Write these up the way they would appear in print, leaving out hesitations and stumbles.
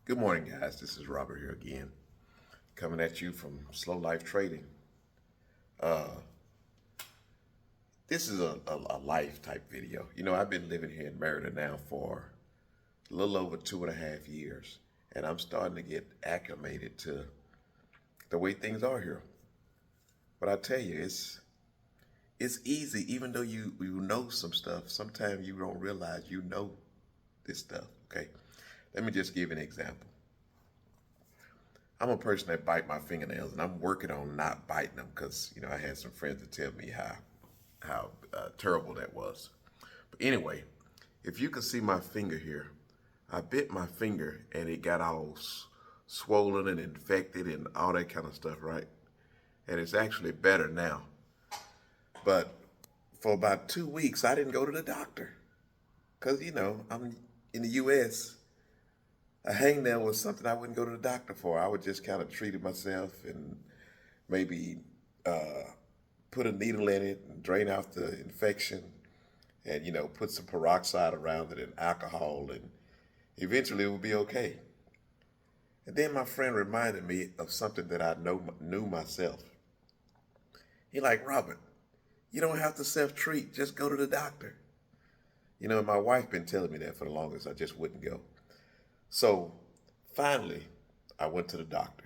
Good morning, guys. This is Robert here again, coming at you from Slow Life Trading. Uh, this is a life type video. I've been living here in Merida now for a little over 2.5 years, and I'm starting to get acclimated to the way things are here. But I tell you, it's easy, even though you know some stuff. Sometimes you don't realize you know this stuff. Okay, let me just give you an example. I'm a person that bite my fingernails, and I'm working on not biting them because I had some friends that tell me how terrible that was. But anyway, if you can see my finger here, I bit my finger and it got all swollen and infected and all that kind of stuff, right? And it's actually better now. But for about 2 weeks, I didn't go to the doctor because I'm in the U.S. A hangnail was something I wouldn't go to the doctor for. I would just kind of treat it myself and maybe put a needle in it and drain out the infection and, put some peroxide around it and alcohol, and eventually it would be okay. And then my friend reminded me of something that I knew myself. He like, Robert, you don't have to self-treat. Just go to the doctor. And my wife been telling me that for the longest. I just wouldn't go. So finally, I went to the doctor.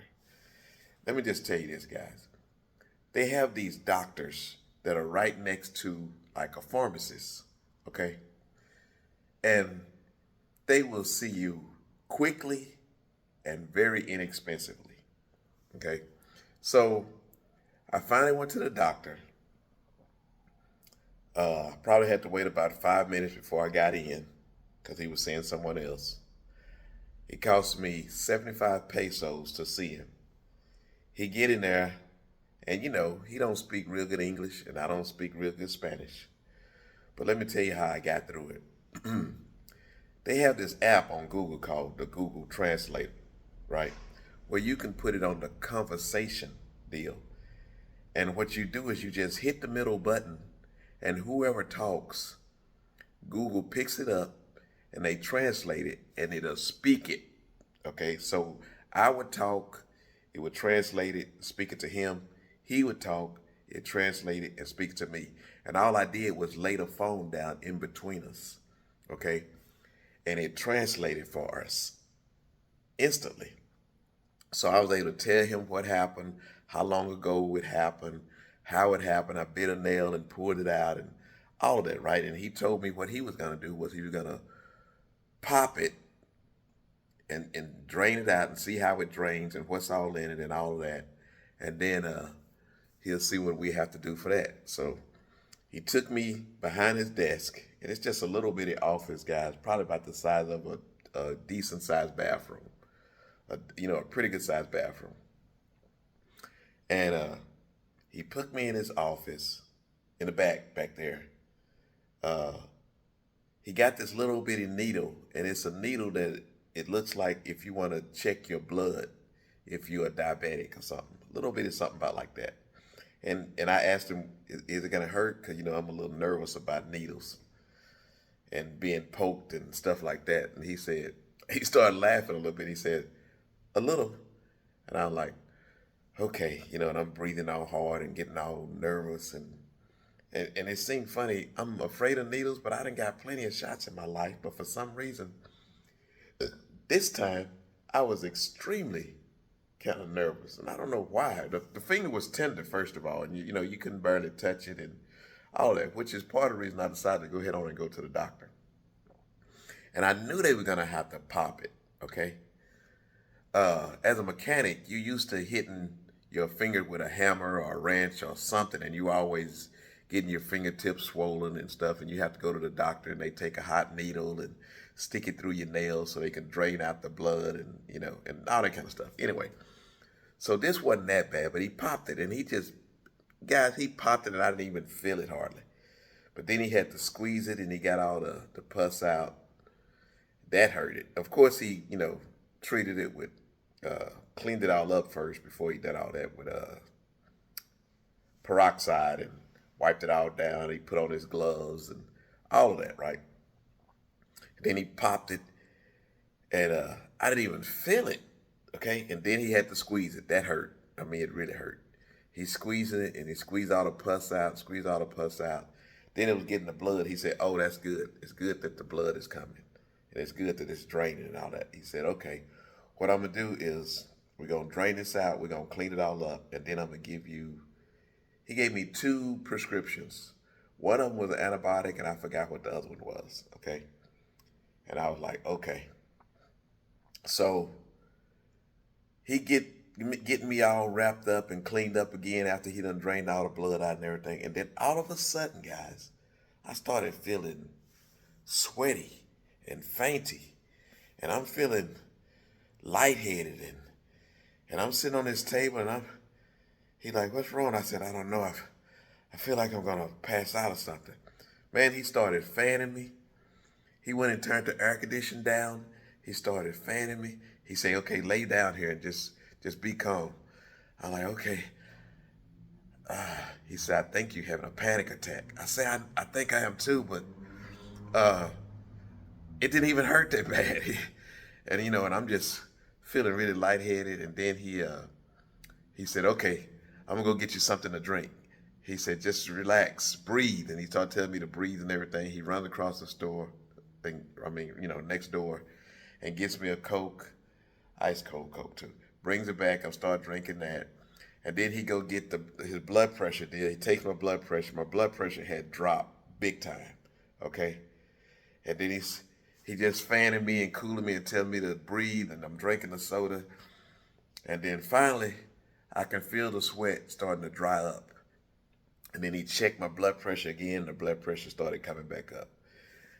Let me just tell you this, guys. They have these doctors that are right next to like a pharmacist, okay? And they will see you quickly and very inexpensively, okay? So I finally went to the doctor. Probably had to wait about 5 minutes before I got in because he was seeing someone else. It cost me 75 pesos to see him. He get in there, and he don't speak real good English, and I don't speak real good Spanish. But let me tell you how I got through it. They have this app on Google called the Google Translator, right? Where you can put it on the conversation deal. And what you do is you just hit the middle button, and whoever talks, Google picks it up and they translate it and it'll speak it. Okay, so I would talk, it would translate it, speak it to him. He would talk, it translate it and speak it to me. And all I did was lay the phone down in between us. Okay, and it translated for us instantly. So I was able to tell him what happened, how long ago it happened, how it happened. I bit a nail and pulled it out and all of that, right? And he told me what he was going to do was he was going to pop it and drain it out and see how it drains and what's all in it and all of that. And then he'll see what we have to do for that. So he took me behind his desk, and it's just a little bitty office, guys, probably about the size of a decent sized bathroom, a pretty good sized bathroom. And he put me in his office in the back there. He got this little bitty needle, and it's a needle that it looks like if you want to check your blood, if you're a diabetic or something, a little bitty something about like that. And I asked him, is it gonna hurt? Because I'm a little nervous about needles and being poked and stuff like that. And he started laughing a little bit. He said, a little. And I'm like, okay, and I'm breathing all hard and getting all nervous and it seemed funny. I'm afraid of needles, but I done got plenty of shots in my life. But for some reason, this time I was extremely kind of nervous, and I don't know why. The finger was tender, first of all, and you couldn't barely touch it and all that, which is part of the reason I decided to go ahead on and go to the doctor. And I knew they were gonna have to pop it. Okay. As a mechanic, you used to hitting your finger with a hammer or a wrench or something, and you always getting your fingertips swollen and stuff, and you have to go to the doctor, and they take a hot needle and stick it through your nails so they can drain out the blood and and all that kind of stuff. Anyway, so this wasn't that bad, but he popped it, and he popped it, and I didn't even feel it hardly. But then he had to squeeze it, and he got all the pus out. That hurt it. Of course, he treated it with cleaned it all up first before he did all that with peroxide and wiped it all down. He put on his gloves and all of that, right? Then he popped it, and I didn't even feel it. Okay. And then he had to squeeze it. That hurt. I mean, it really hurt. He's squeezing it and he squeezed all the pus out, squeezed all the pus out. Then it was getting the blood. He said, "Oh, that's good. It's good that the blood is coming. And it's good that it's draining and all that." He said, "Okay, what I'm going to do is we're going to drain this out. We're going to clean it all up. And then I'm going to give you," he gave me two prescriptions. One of them was an antibiotic and I forgot what the other one was. Okay. And I was like, okay. So he getting me all wrapped up and cleaned up again after he done drained all the blood out and everything. And then all of a sudden, guys, I started feeling sweaty and fainty. And I'm feeling lightheaded and I'm sitting on this table and he's like, "What's wrong?" I said, "I don't know. I feel like I'm gonna pass out or something." Man, he started fanning me. He went and turned the air conditioning down. He started fanning me. He said, "Okay, lay down here and just be calm." I'm like, "Okay." He said, "I think you're having a panic attack." I said, I think I am too, but uh, it didn't even hurt that bad." And and I'm just feeling really lightheaded. And then he said, "Okay, I'm gonna go get you something to drink." He said, "Just relax, breathe." And he started telling me to breathe and everything. He runs across the store, next door, and gets me a Coke, ice cold Coke too. Brings it back. I start drinking that. And then he go get his blood pressure deal. He takes my blood pressure. My blood pressure had dropped big time. Okay. And then he just fanning me and cooling me and telling me to breathe. And I'm drinking the soda. And then finally, I can feel the sweat starting to dry up. And then he checked my blood pressure again. The blood pressure started coming back up.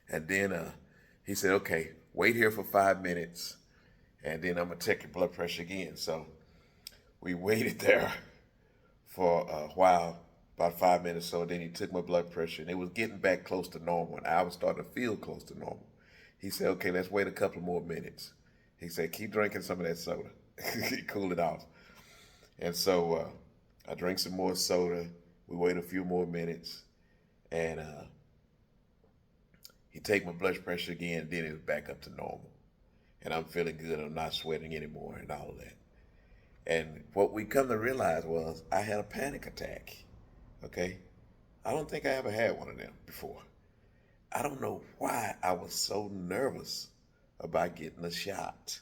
And then he said, "Okay, wait here for 5 minutes. And then I'm going to check your blood pressure again." So we waited there for a while, about 5 minutes. So then he took my blood pressure and it was getting back close to normal. And I was starting to feel close to normal. He said, "Okay, let's wait a couple more minutes." He said, "Keep drinking some of that soda." Cool it off. And so I drank some more soda. We wait a few more minutes. And he take my blood pressure again. Then it was back up to normal. And I'm feeling good. I'm not sweating anymore and all of that. And what we come to realize was I had a panic attack. Okay. I don't think I ever had one of them before. I don't know why I was so nervous about getting a shot.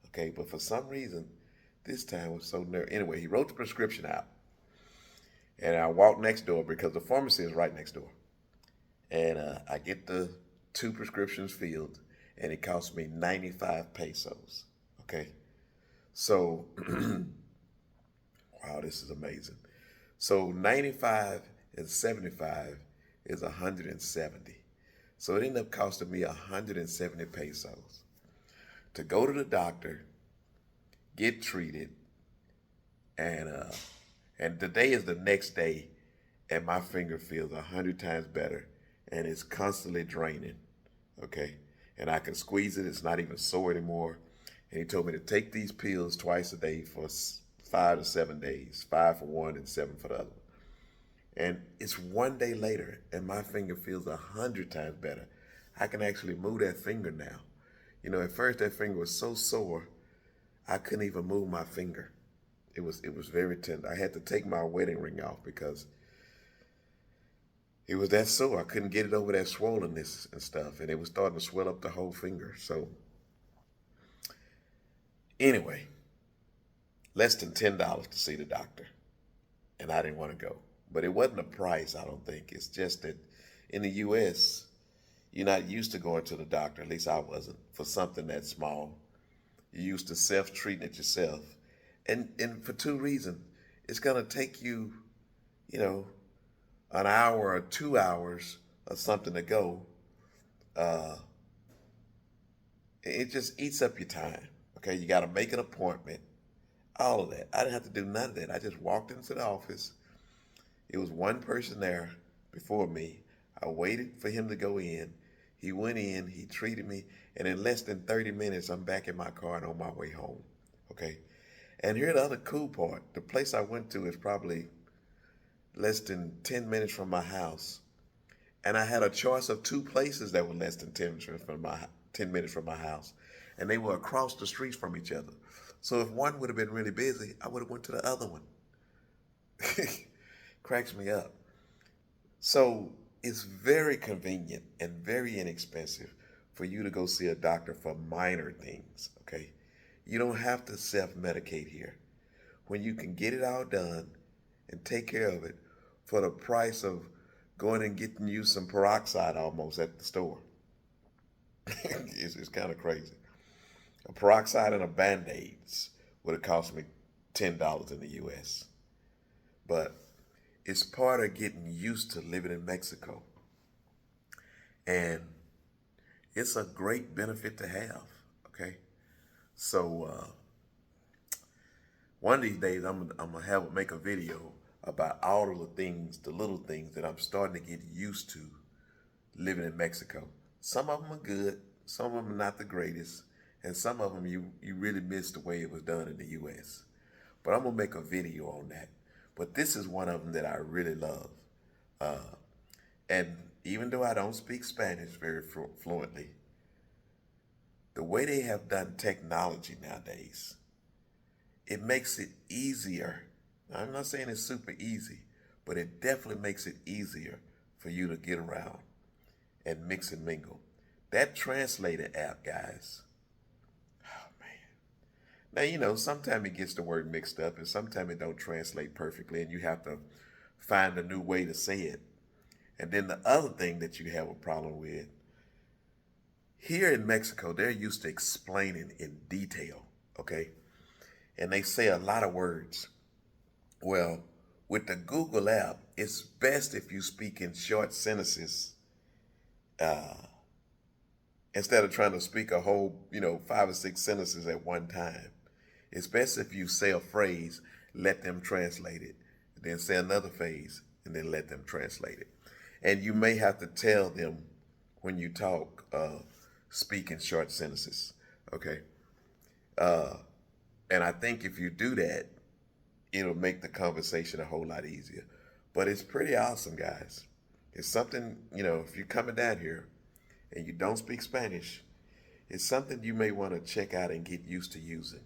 Okay. But for some reason, this time was so nervous. Anyway, he wrote the prescription out. And I walked next door because the pharmacy is right next door. And I get the two prescriptions filled and it cost me 95 pesos. Okay. So, wow, this is amazing. So 95 and 75 is 170. So it ended up costing me 170 pesos to go to the doctor, get treated, and today is the next day, and my finger feels 100 times better, and it's constantly draining. Okay, and I can squeeze it. It's not even sore anymore. And he told me to take these pills twice a day for 5 to 7 days, 5 for one and 7 for the other. And it's one day later, and my finger feels 100 times better. I can actually move that finger now. At first that finger was so sore, I couldn't even move my finger. It was very tender. I had to take my wedding ring off because it was that sore. I couldn't get it over that swollenness and stuff, and it was starting to swell up the whole finger. So anyway, less than $10 to see the doctor, and I didn't want to go. But it wasn't a price, I don't think. It's just that in the U.S., you're not used to going to the doctor, at least I wasn't, for something that small. You're used to self-treating it yourself. And for two reasons. It's going to take you, an hour or 2 hours or something to go. It just eats up your time. Okay, you got to make an appointment. All of that. I didn't have to do none of that. I just walked into the office. It was one person there before me. I waited for him to go in. He went in, he treated me, and in less than 30 minutes, I'm back in my car and on my way home. Okay? And here's the other cool part. The place I went to is probably less than 10 minutes from my house. And I had a choice of two places that were less than 10 minutes from my house. and they were across the streets from each other. So if one would have been really busy, I would have went to the other one. Cracks me up. So it's very convenient and very inexpensive for you to go see a doctor for minor things, okay? You don't have to self-medicate here. When you can get it all done and take care of it for the price of going and getting you some peroxide almost at the store. It's kind of crazy. A peroxide and a Band-Aids would have cost me $10 in the US. But it's part of getting used to living in Mexico. And it's a great benefit to have, okay? So one of these days I'm gonna make a video about all of the things, the little things that I'm starting to get used to living in Mexico. Some of them are good, some of them are not the greatest, and some of them you really miss the way it was done in the US. But I'm gonna make a video on that. But this is one of them that I really love. And even though I don't speak Spanish very fluently, the way they have done technology nowadays, it makes it easier. Now, I'm not saying it's super easy, but it definitely makes it easier for you to get around and mix and mingle. That translator app, guys, oh man. Now, you know, sometimes it gets the word mixed up and sometimes it don't translate perfectly and you have to find a new way to say it. And then the other thing that you have a problem with, here in Mexico, they're used to explaining in detail, okay? And they say a lot of words. Well, with the Google app, it's best if you speak in short sentences instead of trying to speak a whole, 5 or 6 sentences at one time. It's best if you say a phrase, let them translate it, then say another phrase, and then let them translate it. And you may have to tell them when you talk, speak in short sentences, okay? And I think if you do that, it'll make the conversation a whole lot easier. But it's pretty awesome, guys. It's something, if you're coming down here and you don't speak Spanish, it's something you may want to check out and get used to using.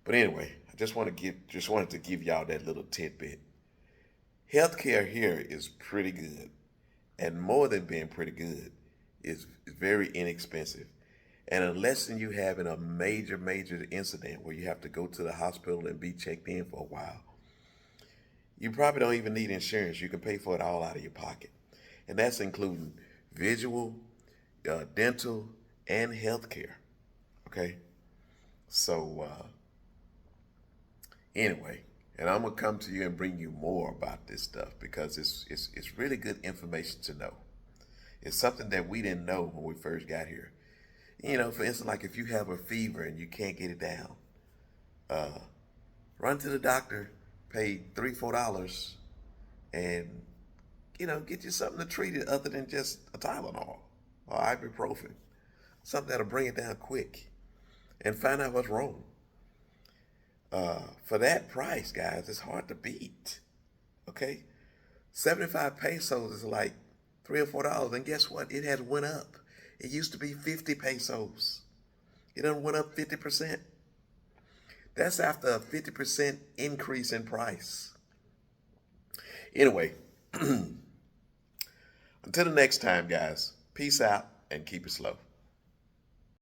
But anyway, I just wanted to give y'all that little tidbit. Healthcare here is pretty good, and more than being pretty good, is very inexpensive. And unless you having a major incident where you have to go to the hospital and be checked in for a while, you probably don't even need insurance. You can pay for it all out of your pocket. And that's including visual, dental, and healthcare. Okay? So, anyway, and I'm going to come to you and bring you more about this stuff because it's really good information to know. It's something that we didn't know when we first got here. For instance, like if you have a fever and you can't get it down, run to the doctor, pay $3, $4, and, get you something to treat it other than just a Tylenol or ibuprofen. Something that'll bring it down quick and find out what's wrong. For that price, guys, it's hard to beat, okay? 75 pesos is like $3 or $4, and guess what? It has went up. It used to be 50 pesos. It done went up 50%. That's after a 50% increase in price. Anyway, until the next time, guys, peace out and keep it slow.